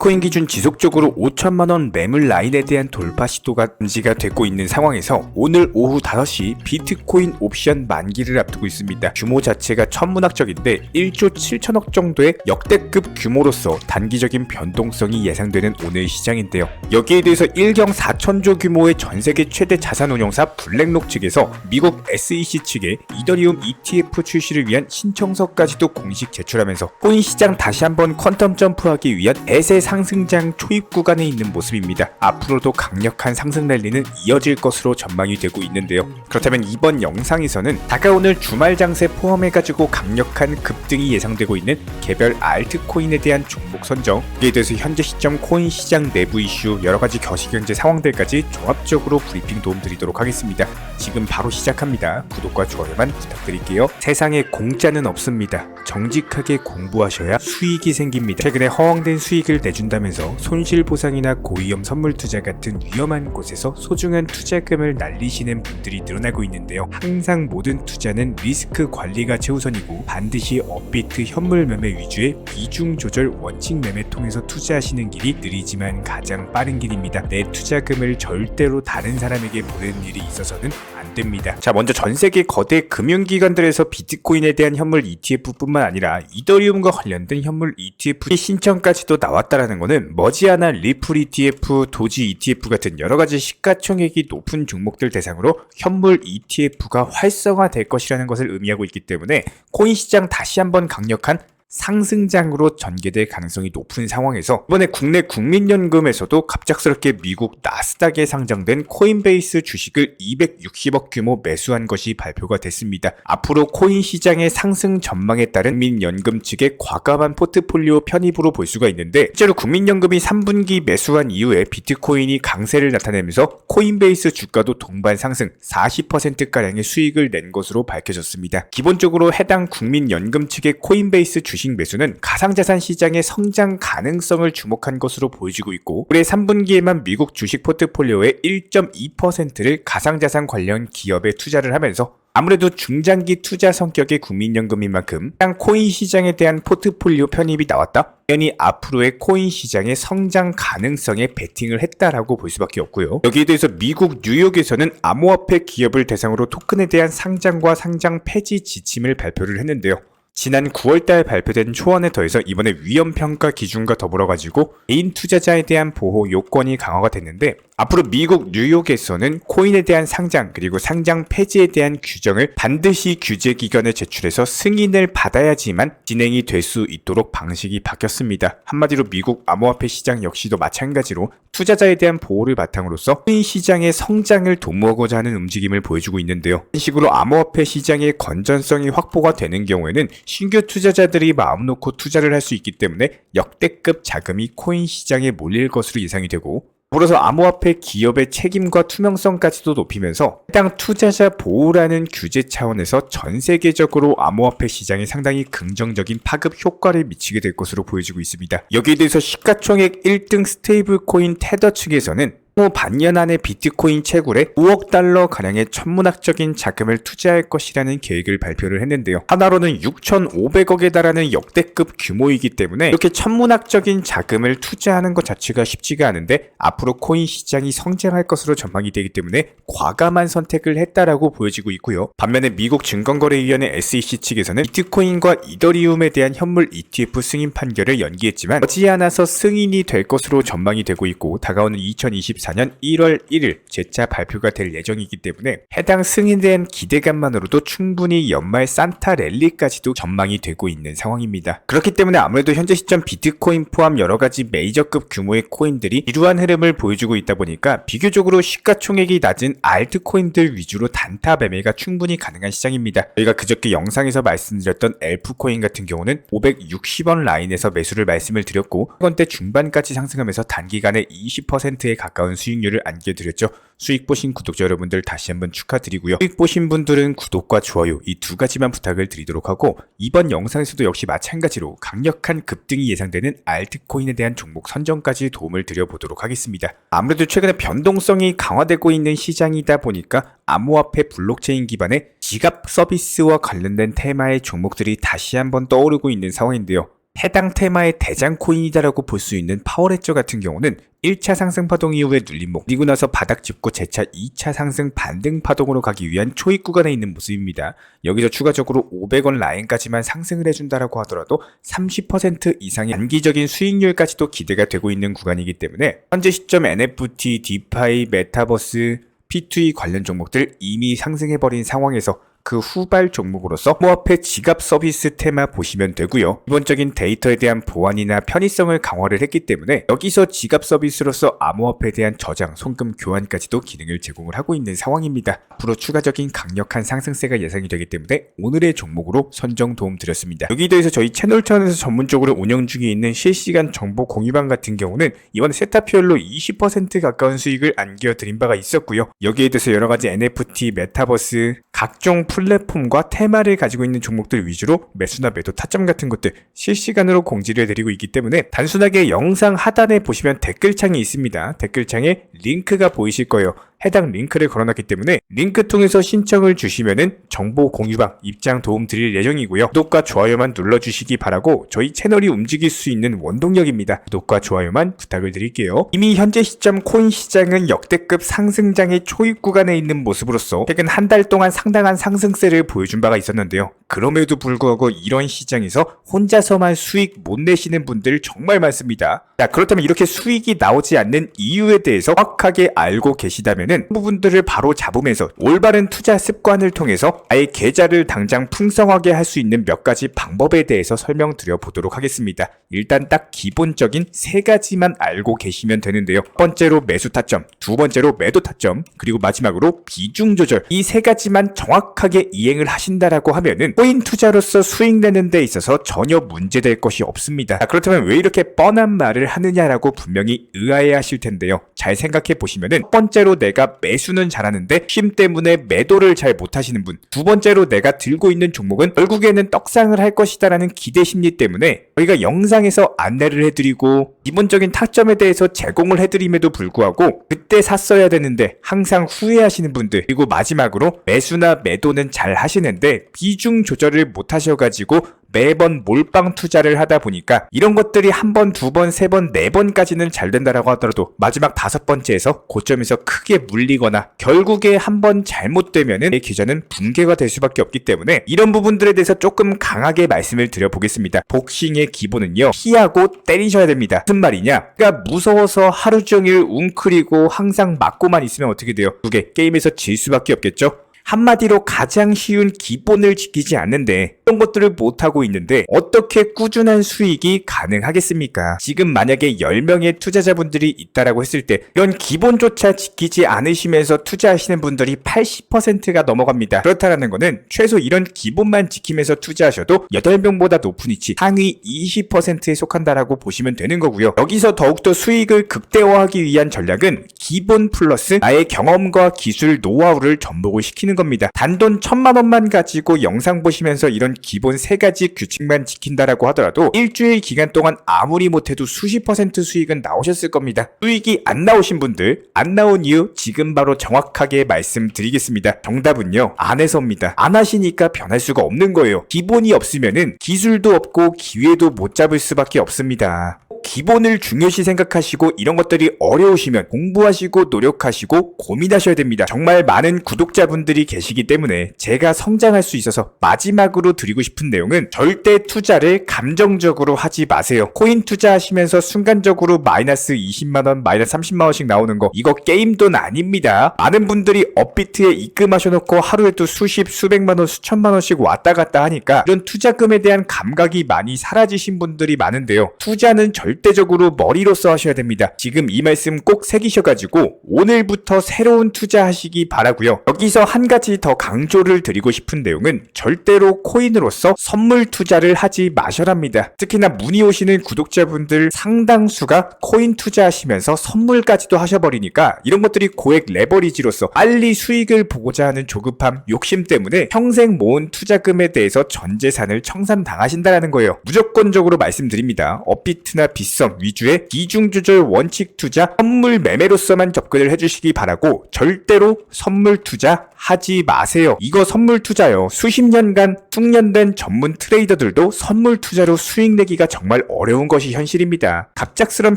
코인 기준 지속적으로 5천만원 매물 라인에 대한 돌파 시도가 감지가 되고 있는 상황에서 오늘 오후 5시 비트코인 옵션 만기를 앞두고 있습니다. 규모 자체가 천문학적인데 1조 7천억 정도의 역대급 규모로서 단기적인 변동성이 예상되는 오늘 시장인데요. 여기에 대해서 1경 4천조 규모의 전세계 최대 자산운용사 블랙록 측에서 미국 SEC 측에 이더리움 ETF 출시를 위한 신청서까지도 공식 제출하면서 코인 시장 다시 한번 퀀텀 점프하기 위한 대세 상승장 초입 구간에 있는 모습입니다. 앞으로도 강력한 상승 랠리는 이어질 것으로 전망이 되고 있는데요. 그렇다면 이번 영상에서는 다가오는 주말 장세 포함해가지고 강력한 급등이 예상되고 있는 개별 알트코인에 대한 종목 선정, 이에 대해서 현재 시점 코인 시장 내부 이슈, 여러가지 거시경제 상황들까지 종합적으로 브리핑 도움드리도록 하겠습니다. 지금 바로 시작합니다. 구독과 좋아요만 부탁드릴게요. 세상에 공짜는 없습니다. 정직하게 공부하셔야 수익이 생깁니다. 최근에 허황된 수익을 내준다면서 손실보상이나 고위험 선물 투자 같은 위험한 곳에서 소중한 투자금을 날리시는 분들이 늘어나고 있는데요. 항상 모든 투자는 리스크 관리가 최우선이고 반드시 업비트 현물 매매 위주의 비중 조절 원칙 매매 통해서 투자하시는 길이 느리지만 가장 빠른 길입니다. 내 투자금을 절대로 다른 사람에게 보내는 일이 있어서는 안 됩니다. 자, 먼저 전 세계 거대 금융기관들에서 비트코인에 대한 현물 ETF뿐만 아니라 이더리움과 관련된 현물 ETF 신청까지도 나왔다라는 것은 머지않아 리플 ETF, 도지 ETF 같은 여러가지 시가총액이 높은 종목들 대상으로 현물 ETF가 활성화될 것이라는 것을 의미하고 있기 때문에 코인 시장 다시 한번 강력한 상승장으로 전개될 가능성이 높은 상황에서 이번에 국내 국민연금에서도 갑작스럽게 미국 나스닥에 상장된 코인베이스 주식을 260억 규모 매수한 것이 발표가 됐습니다. 앞으로 코인 시장의 상승 전망에 따른 국민연금 측의 과감한 포트폴리오 편입으로 볼 수가 있는데, 실제로 국민연금이 3분기 매수한 이후에 비트코인이 강세를 나타내면서 코인베이스 주가도 동반 상승 40%가량의 수익을 낸 것으로 밝혀졌습니다. 기본적으로 해당 국민연금 측의 코인베이스 주식 매수는 가상자산 시장의 성장 가능성을 주목한 것으로 보여지고 있고, 올해 3분기에만 미국 주식 포트폴리오의 1.2%를 가상자산 관련 기업에 투자를 하면서 아무래도 중장기 투자 성격의 국민연금인 만큼 해당 코인 시장에 대한 포트폴리오 편입이 나왔다? 당연히 앞으로의 코인 시장의 성장 가능성에 베팅을 했다라고 볼 수밖에 없고요. 여기에 대해서 미국 뉴욕에서는 암호화폐 기업을 대상으로 토큰에 대한 상장과 상장 폐지 지침을 발표를 했는데요. 지난 9월달 발표된 초안에 더해서 이번에 위험평가 기준과 더불어가지고 개인 투자자에 대한 보호 요건이 강화가 됐는데, 앞으로 미국 뉴욕에서는 코인에 대한 상장 그리고 상장 폐지에 대한 규정을 반드시 규제기관에 제출해서 승인을 받아야지만 진행이 될 수 있도록 방식이 바뀌었습니다. 한마디로 미국 암호화폐 시장 역시도 마찬가지로 투자자에 대한 보호를 바탕으로서 코인 시장의 성장을 도모하고자 하는 움직임을 보여주고 있는데요. 이런 식으로 암호화폐 시장의 건전성이 확보가 되는 경우에는 신규 투자자들이 마음 놓고 투자를 할 수 있기 때문에 역대급 자금이 코인 시장에 몰릴 것으로 예상이 되고, 더불어서 암호화폐 기업의 책임과 투명성까지도 높이면서 해당 투자자 보호라는 규제 차원에서 전 세계적으로 암호화폐 시장에 상당히 긍정적인 파급 효과를 미치게 될 것으로 보여지고 있습니다. 여기에 대해서 시가총액 1등 스테이블코인 테더 측에서는 반년 안에 비트코인 채굴에 5억 달러 가량의 천문학적인 자금을 투자할 것이라는 계획을 발표를 했는데요. 하나로는 6,500억에 달하는 역대급 규모이기 때문에 이렇게 천문학적인 자금을 투자하는 것 자체가 쉽지가 않은데, 앞으로 코인 시장이 성장할 것으로 전망이 되기 때문에 과감한 선택을 했다라고 보여지고 있고요. 반면에 미국 증권거래위원회 SEC 측에서는 비트코인과 이더리움에 대한 현물 ETF 승인 판결을 연기했지만 머지않아서 승인이 될 것으로 전망이 되고 있고, 다가오는 2024년 1월 1일 재차 발표가 될 예정이기 때문에 해당 승인에 대한 기대감만으로도 충분히 연말 산타 랠리까지도 전망이 되고 있는 상황입니다. 그렇기 때문에 아무래도 현재 시점 비트코인 포함 여러가지 메이저급 규모의 코인들이 이러한 흐름을 보여주고 있다 보니까 비교적으로 시가총액이 낮은 알트코인들 위주로 단타 매매가 충분히 가능한 시장입니다. 저희가 그저께 영상에서 말씀드렸던 엘프코인 같은 경우는 560원 라인에서 매수를 말씀을 드렸고, 이건때 중반까지 상승하면서 단기간에 20%에 가까운 수익률을 안겨드렸죠. 수익 보신 구독자 여러분들 다시 한번 축하드리고요. 수익 보신 분들은 구독과 좋아요 이 두 가지만 부탁을 드리도록 하고, 이번 영상에서도 역시 마찬가지로 강력한 급등이 예상되는 알트코인에 대한 종목 선정까지 도움을 드려보도록 하겠습니다. 아무래도 최근에 변동성이 강화되고 있는 시장이다 보니까 암호화폐 블록체인 기반의 지갑 서비스와 관련된 테마의 종목들이 다시 한번 떠오르고 있는 상황인데요. 해당 테마의 대장 코인이다라고 볼 수 있는 파워레저 같은 경우는 1차 상승 파동 이후에 눌림목, 그리고 나서 바닥 짚고 재차 2차 상승 반등 파동으로 가기 위한 초입 구간에 있는 모습입니다. 여기서 추가적으로 500원 라인까지만 상승을 해준다라고 하더라도 30% 이상의 단기적인 수익률까지도 기대가 되고 있는 구간이기 때문에 현재 시점 NFT, 디파이, 메타버스, P2E 관련 종목들 이미 상승해버린 상황에서 그 후발 종목으로서 암호화폐 지갑 서비스 테마 보시면 되고요. 기본적인 데이터에 대한 보안이나 편의성을 강화를 했기 때문에 여기서 지갑 서비스로서 암호화폐에 대한 저장, 송금, 교환까지도 기능을 제공을 하고 있는 상황입니다. 앞으로 추가적인 강력한 상승세가 예상이 되기 때문에 오늘의 종목으로 선정 도움 드렸습니다. 여기에 대해서 저희 채널 차원에서 전문적으로 운영 중에 있는 실시간 정보 공유방 같은 경우는 이번 세타피얼로 20% 가까운 수익을 안겨드린 바가 있었고요. 여기에 대해서 여러가지 NFT, 메타버스, 각종 플랫폼과 테마를 가지고 있는 종목들 위주로 매수나 매도 타점 같은 것들 실시간으로 공지를 해드리고 있기 때문에 단순하게 영상 하단에 보시면 댓글창이 있습니다. 댓글창에 링크가 보이실 거예요. 해당 링크를 걸어놨기 때문에 링크 통해서 신청을 주시면은 정보 공유방 입장 도움 드릴 예정이고요. 구독과 좋아요만 눌러주시기 바라고 저희 채널이 움직일 수 있는 원동력입니다. 구독과 좋아요만 부탁을 드릴게요. 이미 현재 시점 코인 시장은 역대급 상승장의 초입 구간에 있는 모습으로서 최근 한 달 동안 상당한 상승세를 보여준 바가 있었는데요. 그럼에도 불구하고 이런 시장에서 혼자서만 수익 못 내시는 분들 정말 많습니다. 자, 그렇다면 이렇게 수익이 나오지 않는 이유에 대해서 정확하게 알고 계시다면은 부분들을 바로 잡으면서 올바른 투자 습관을 통해서 아예 계좌를 당장 풍성하게 할 수 있는 몇 가지 방법에 대해서 설명드려 보도록 하겠습니다. 일단 딱 기본적인 세 가지만 알고 계시면 되는데요. 첫 번째로 매수 타점, 두 번째로 매도 타점, 그리고 마지막으로 비중 조절. 이 세 가지만 정확하게 이행을 하신다라고 하면은 코인 투자로서 수익 내는 데 있어서 전혀 문제될 것이 없습니다. 자, 그렇다면 왜 이렇게 뻔한 말을 하느냐라고 분명히 의아해 하실 텐데요. 잘 생각해 보시면은 첫 번째로 내가 매수는 잘하는데 쉼 때문에 매도를 잘 못하시는 분, 두 번째로 내가 들고 있는 종목은 결국에는 떡상을 할 것이다라는 기대 심리 때문에 저희가 영상에서 안내를 해드리고 기본적인 타점에 대해서 제공을 해드림에도 불구하고 그때 샀어야 되는데 항상 후회하시는 분들, 그리고 마지막으로 매수나 매도는 잘 하시는데 비중 조절을 못 하셔가지고 매번 몰빵 투자를 하다 보니까 이런 것들이 한 번, 두 번, 세 번, 네 번까지는 잘 된다라고 하더라도 마지막 다섯 번째에서 고점에서 크게 물리거나 결국에 한 번 잘못되면은 내 계좌는 붕괴가 될 수밖에 없기 때문에 이런 부분들에 대해서 조금 강하게 말씀을 드려보겠습니다. 복싱의 기본은요, 피하고 때리셔야 됩니다. 무슨 말이냐? 그러니까 무서워서 하루 종일 웅크리고 항상 맞고만 있으면 어떻게 돼요? 그게 게임에서 질 수밖에 없겠죠? 한마디로 가장 쉬운 기본을 지키지 않는데 이런 것들을 못하고 있는데 어떻게 꾸준한 수익이 가능하겠습니까? 지금 만약에 10명의 투자자분들이 있다라고 했을 때 이런 기본조차 지키지 않으시면서 투자하시는 분들이 80%가 넘어갑니다. 그렇다는 거는 최소 이런 기본만 지키면서 투자하셔도 8명보다 높은 위치 상위 20%에 속한다라고 보시면 되는 거고요. 여기서 더욱더 수익을 극대화하기 위한 전략은 기본 플러스 나의 경험과 기술, 노하우를 접목을 시키는 겁니다. 단돈 1000만 원만 가지고 영상 보시면서 이런 기본 세 가지 규칙만 지킨다라고 하더라도 일주일 기간 동안 아무리 못해도 수십 퍼센트 수익은 나오셨을 겁니다. 수익이 안 나오신 분들, 안 나온 이유 지금 바로 정확하게 말씀드리겠습니다. 정답은요, 안 해서입니다. 안 하시니까 변할 수가 없는 거예요. 기본이 없으면은 기술도 없고 기회도 못 잡을 수밖에 없습니다. 기본을 중요시 생각하시고 이런 것들이 어려우시면 공부하시고 노력하시고 고민하셔야 됩니다. 정말 많은 구독자분들이 계시기 때문에 제가 성장할 수 있어서 마지막으로 드리고 싶은 내용은 절대 투자를 감정적으로 하지 마세요. 코인 투자하시면서 순간적으로 마이너스 20만원, 마이너스 30만원씩 나오는 거 이거 게임 돈 아닙니다. 많은 분들이 업비트에 입금하셔놓고 하루에도 수십, 수백만원, 수천만원씩 왔다 갔다 하니까 이런 투자금에 대한 감각이 많이 사라지신 분들이 많은데요. 투자는 절대적으로 머리로써 하셔야 됩니다. 지금 이 말씀 꼭 새기셔가지고 오늘부터 새로운 투자하시기 바라고요. 여기서 한 가지 더 강조를 드리고 싶은 내용은 절대로 코인으로서 선물 투자를 하지 마셔랍니다. 특히나 문의 오시는 구독자분들 상당수가 코인 투자하시면서 선물까지도 하셔버리니까 이런 것들이 고액 레버리지로서 빨리 수익을 보고자 하는 조급함, 욕심 때문에 평생 모은 투자금에 대해서 전 재산을 청산당하신다는 거예요. 무조건적으로 말씀드립니다. 업비트나 비썸 위주의 비중 조절 원칙 투자, 선물 매매로서만 접근을 해주시기 바라고 절대로 선물 투자 하지 마세요. 이거 선물 투자요. 수십 년간 숙련된 전문 트레이더들도 선물 투자로 수익 내기가 정말 어려운 것이 현실입니다. 갑작스런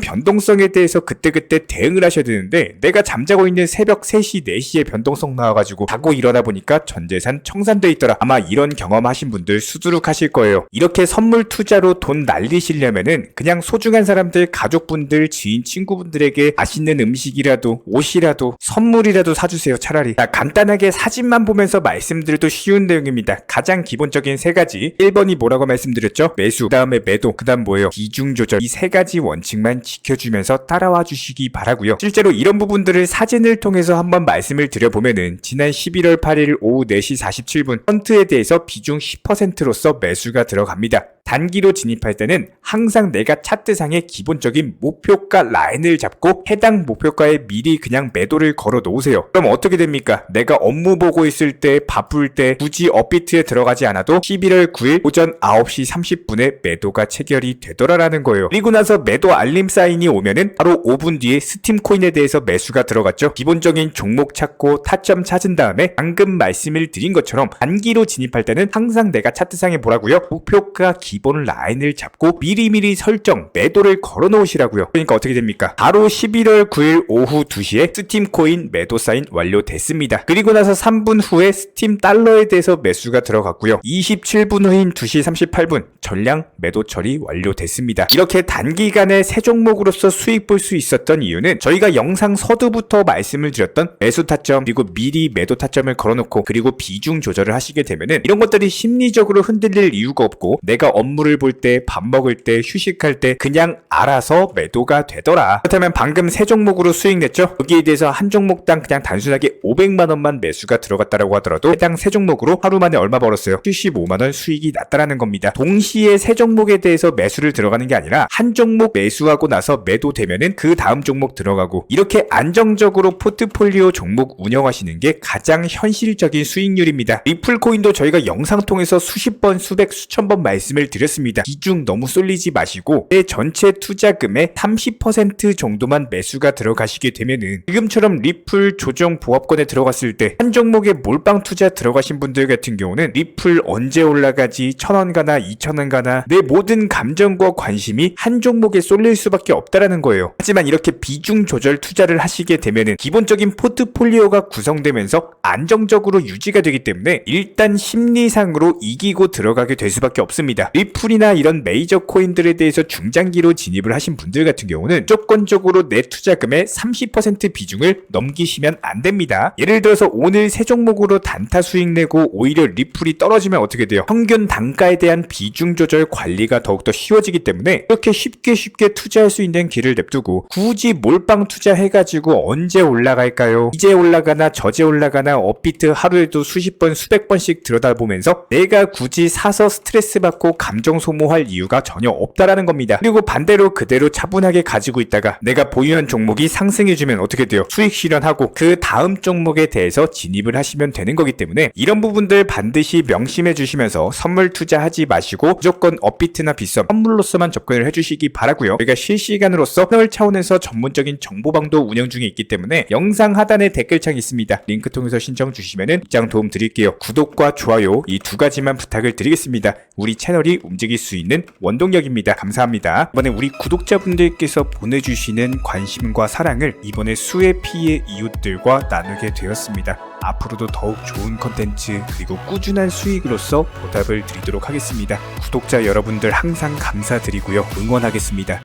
변동성에 대해서 그때그때 대응을 하셔야 되는데 내가 잠자고 있는 새벽 3시, 4시에 변동성 나와가지고 자고 일어나 보니까 전재산 청산돼 있더라. 아마 이런 경험하신 분들 수두룩하실 거예요. 이렇게 선물 투자로 돈 날리시려면은 그냥 소중한 사람들, 가족분들, 지인, 친구분들에게 맛있는 음식이라도 옷이라도 선물이라도 사주세요. 차라리. 자, 간단하게 사진만 보면서 말씀드려도 쉬운 내용입니다. 가장 기본적인 3가지. 1번이 뭐라고 말씀드렸죠? 매수, 그 다음에 매도, 그 다음 뭐예요? 비중 조절. 이 3가지 원칙만 지켜주면서 따라와 주시기 바라고요. 실제로 이런 부분들을 사진을 통해서 한번 말씀을 드려보면은 지난 11월 8일 오후 4시 47분 펀트에 대해서 비중 10%로서 매수가 들어갑니다. 단기로 진입할 때는 항상 내가 차트상의 기본적인 목표가 라인을 잡고 해당 목표가에 미리 그냥 매도를 걸어 놓으세요. 그럼 어떻게 됩니까? 내가 업무 보고 있을 때, 바쁠 때 굳이 업비트에 들어가지 않아도 11월 9일 오전 9시 30분에 매도가 체결이 되더라라는 거예요. 그리고 나서 매도 알림 사인이 오면은 바로 5분 뒤에 스팀코인에 대해서 매수가 들어갔죠. 기본적인 종목 찾고 타점 찾은 다음에 방금 말씀을 드린 것처럼 단기로 진입할 때는 항상 내가 차트상에 뭐라고요? 목표가 기본 라인을 잡고 미리미리 설정, 매도를 걸어 놓으시라고요. 그러니까 어떻게 됩니까? 바로 11월 9일 오후 2시에 스팀코인 매도 사인 완료됐습니다. 그리고 나서 3분 후에 스팀 달러에 대해서 매수가 들어갔고요. 27분 후인 2시 38분 전량 매도 처리 완료됐습니다. 이렇게 단기간에 세 종목으로서 수익 볼 수 있었던 이유는 저희가 영상 서두부터 말씀을 드렸던 매수 타점 그리고 미리 매도 타점을 걸어놓고 그리고 비중 조절을 하시게 되면은 이런 것들이 심리적으로 흔들릴 이유가 없고 내가 업무를 볼 때, 밥 먹을 때, 휴식할 때 그냥 알아서 매도가 되더라. 그렇다면 방금 세 종목으로 수익 냈죠? 여기에 대해서 한 종목당 그냥 단순하게 500만원만 매수가 들어갔다라고 하더라도 해당 세 종목으로 하루 만에 얼마 벌었어요? 75만원 수익이 났다라는 겁니다. 동시에 세 종목에 대해서 매수를 들어가는 게 아니라 한 종목 매수하고 나서 매도되면은 그 다음 종목 들어가고 이렇게 안정적으로 포트폴리오 종목 운영하시는 게 가장 현실적인 수익률입니다. 리플코인도 저희가 영상 통해서 수십 번, 수백, 수천 번 말씀을 드렸습니다. 비중 너무 쏠리지 마시고 내 전체 투자금의 30% 정도만 매수가 들어가시게 되면은 지금처럼 리플 조정 보합권에 들어갔을 때 한 종목에 몰빵 투자 들어가신 분들 같은 경우는 리플 언제 올라가지 1,000원 가나 2,000원 가나 내 모든 감정과 관심이 한 종목에 쏠릴 수밖에 없다라는 거예요. 하지만 이렇게 비중 조절 투자를 하시게 되면은 기본적인 포트폴리오가 구성되면서 안정적으로 유지가 되기 때문에 일단 심리상으로 이기고 들어가게 될 수밖에 없습니다. 리플이나 이런 메이저 코인들에 대해서 중장기로 진입을 하신 분들 같은 경우는 무조건적으로 내 투자금의 30% 비중을 넘기시면 안 됩니다. 예를 들어서 오늘 세 종목으로 단타 수익 내고 오히려 리플이 떨어지면 어떻게 돼요? 평균 단가에 대한 비중 조절 관리가 더욱더 쉬워지기 때문에 이렇게 쉽게 투자할 수 있는 길을 냅두고 굳이 몰빵 투자해가지고 언제 올라갈까요? 이제 올라가나 저제 올라가나 업비트 하루에도 수십 번 수백 번씩 들여다보면서 내가 굳이 사서 스트레스 받고 감정 소모할 이유가 전혀 없다라는 겁니다. 그리고 반대로 그대로 차분하게 가지고 있다가 내가 보유한 종목이 상승해주면 어떻게 돼요? 수익 실현하고 그 다음 종목에 대해서 진입을 하시면 되는 거기 때문에 이런 부분들 반드시 명심해 주시면서 선물 투자하지 마시고 무조건 업비트나 빗썸 선물로서만 접근을 해주시기 바라고요. 저희가 실시간으로서 채널 차원에서 전문적인 정보방도 운영 중에 있기 때문에 영상 하단에 댓글창이 있습니다. 링크 통해서 신청 주시면은 입장 도움 드릴게요. 구독과 좋아요 이 2가지만 부탁을 드리겠습니다. 우리 채널이 움직일 수 있는 원동력입니다. 감사합니다. 이번에 우리 구독자분들께서 보내주시는 관심과 사랑을 이번에 수혜 피해 이웃들과 나누게 되었습니다. 앞으로도 더욱 좋은 컨텐츠 그리고 꾸준한 수익으로서 보답을 드리도록 하겠습니다. 구독자 여러분들 항상 감사드리고요. 응원하겠습니다.